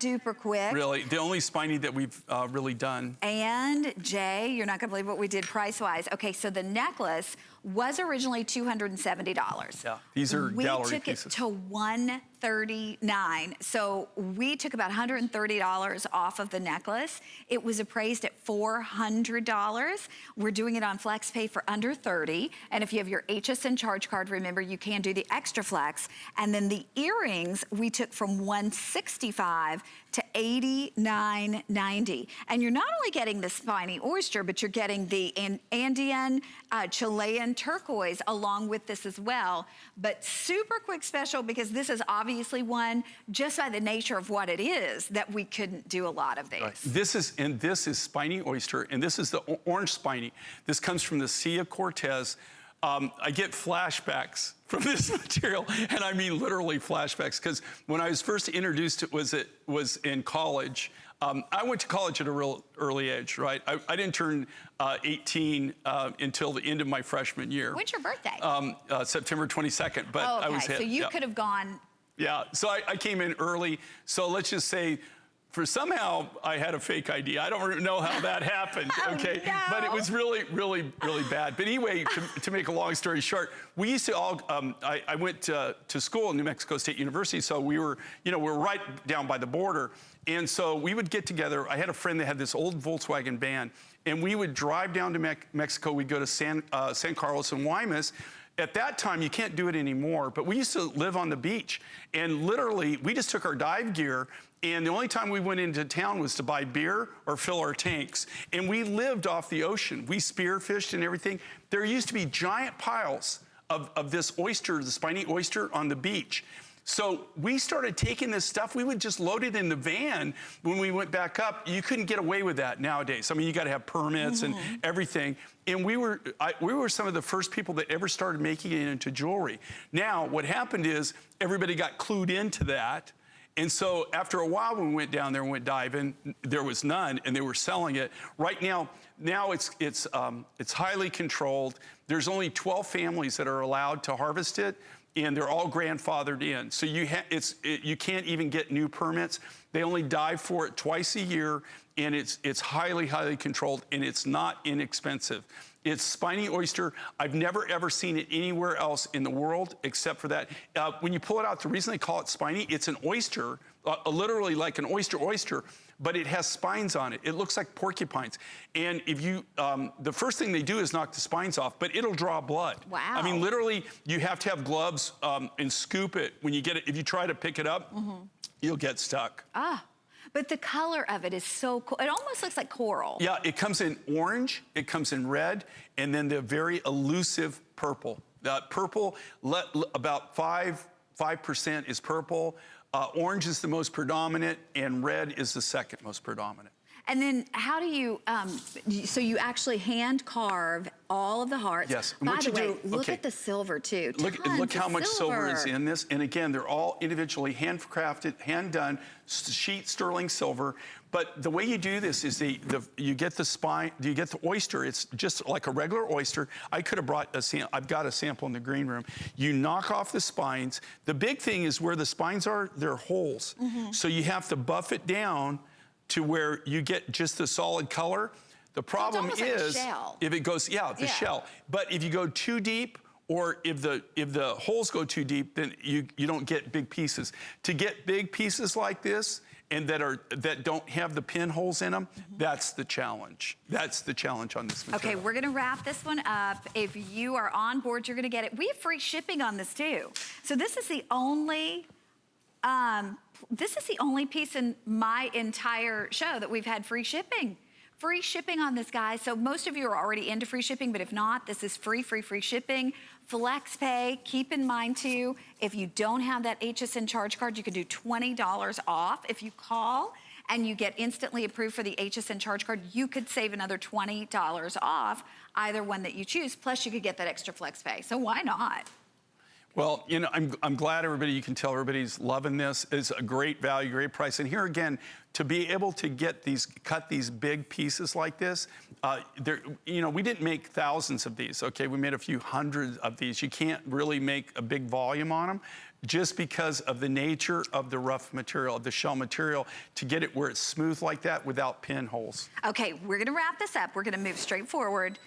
super quick. Really, the only Spiny that we've really done. And Jay, you're not gonna believe what we did price-wise. Okay, so the necklace was originally $270. Yeah, these are gallery pieces. We took it to $139. So we took about $130 off of the necklace. It was appraised at $400. We're doing it on FlexPay for under $30. And if you have your HSN charge card, remember you can do the extra flex. And then the earrings we took from $165 to $89.90. And you're not only getting the Spiny Oyster, but you're getting the Andean, Chilean turquoise along with this as well. But super quick special, because this is obviously one, just by the nature of what it is, that we couldn't do a lot of these. Right. This is Spiny Oyster, and this is the orange Spiny. This comes from the Sea of Cortez. I get flashbacks from this material, and I mean literally flashbacks, because when I was first introduced, it was in college. I went to college at a real early age, right? I didn't turn 18 until the end of my freshman year. When's your birthday? September 22nd, but okay. I was hit. So you could have gone. Yeah, so I came in early. So let's just say, somehow I had a fake ID. I don't know how that happened, okay? No. But it was really, really, really bad. But anyway, to make a long story short, we used to all, I went to school at New Mexico State University, so we were, we're right down by the border. And so we would get together. I had a friend that had this old Volkswagen van, and we would drive down to Mexico. We'd go to San Carlos and Guaymas. At that time, you can't do it anymore, but we used to live on the beach. And literally, we just took our dive gear, and the only time we went into town was to buy beer or fill our tanks. And we lived off the ocean. We spearfished and everything. There used to be giant piles of this oyster, the Spiny Oyster, on the beach. So we started taking this stuff. We would just load it in the van when we went back up. You couldn't get away with that nowadays. I mean, you got to have permits and everything. And we were some of the first people that ever started making it into jewelry. Now, what happened is everybody got clued into that. And so after a while, when we went down there and went diving, there was none, and they were selling it. Right now it's highly controlled. There's only 12 families that are allowed to harvest it, and they're all grandfathered in. So you can't even get new permits. They only dive for it twice a year, and it's highly, highly controlled, and it's not inexpensive. It's Spiny Oyster. I've never, ever seen it anywhere else in the world except for that. When you pull it out, the reason they call it Spiny, it's an oyster, literally like an oyster, but it has spines on it. It looks like porcupines. And if you, the first thing they do is knock the spines off, but it'll draw blood. Wow. I mean, literally, you have to have gloves and scoop it when you get it. If you try to pick it up, you'll get stuck. Ah. But the color of it is so cool. It almost looks like coral. Yeah, it comes in orange, it comes in red, and then the very elusive purple. Purple, about 5% is purple. Orange is the most predominant, and red is the second most predominant. And then how do you, so you actually hand carve all of the hearts. Yes. By the way, look at the silver too. Look how much silver is in this. And again, they're all individually handcrafted, hand done, sheet sterling silver. But the way you do this is you get the spine, you get the oyster. It's just like a regular oyster. I could have brought I've got a sample in the green room. You knock off the spines. The big thing is where the spines are, they're holes. So you have to buff it down to where you get just the solid color. The problem is if it goes, the shell. But if you go too deep, or if the holes go too deep, then you don't get big pieces. To get big pieces like this and that don't have the pinholes in them, that's the challenge. That's the challenge on this material. Okay, we're gonna wrap this one up. If you are on board, you're gonna get it. We have free shipping on this too. So this is the only piece in my entire show that we've had free shipping. Free shipping on this, guys. So most of you are already into free shipping, but if not, this is free shipping. Flex pay, keep in mind too, if you don't have that HSN charge card, you can do $20 off. If you call and you get instantly approved for the HSN charge card, you could save another $20 off, either one that you choose, plus you could get that extra flex pay. So why not? Well, I'm glad you can tell everybody's loving this. It's a great value, great price. And here again, to be able to cut these big pieces like this, we didn't make thousands of these, okay? We made a few hundred of these. You can't really make a big volume on them. just because of the nature of the rough material, of the shell material, to get it where it's smooth like that without pinholes. Okay, we're gonna wrap this up. We're gonna move straight forward.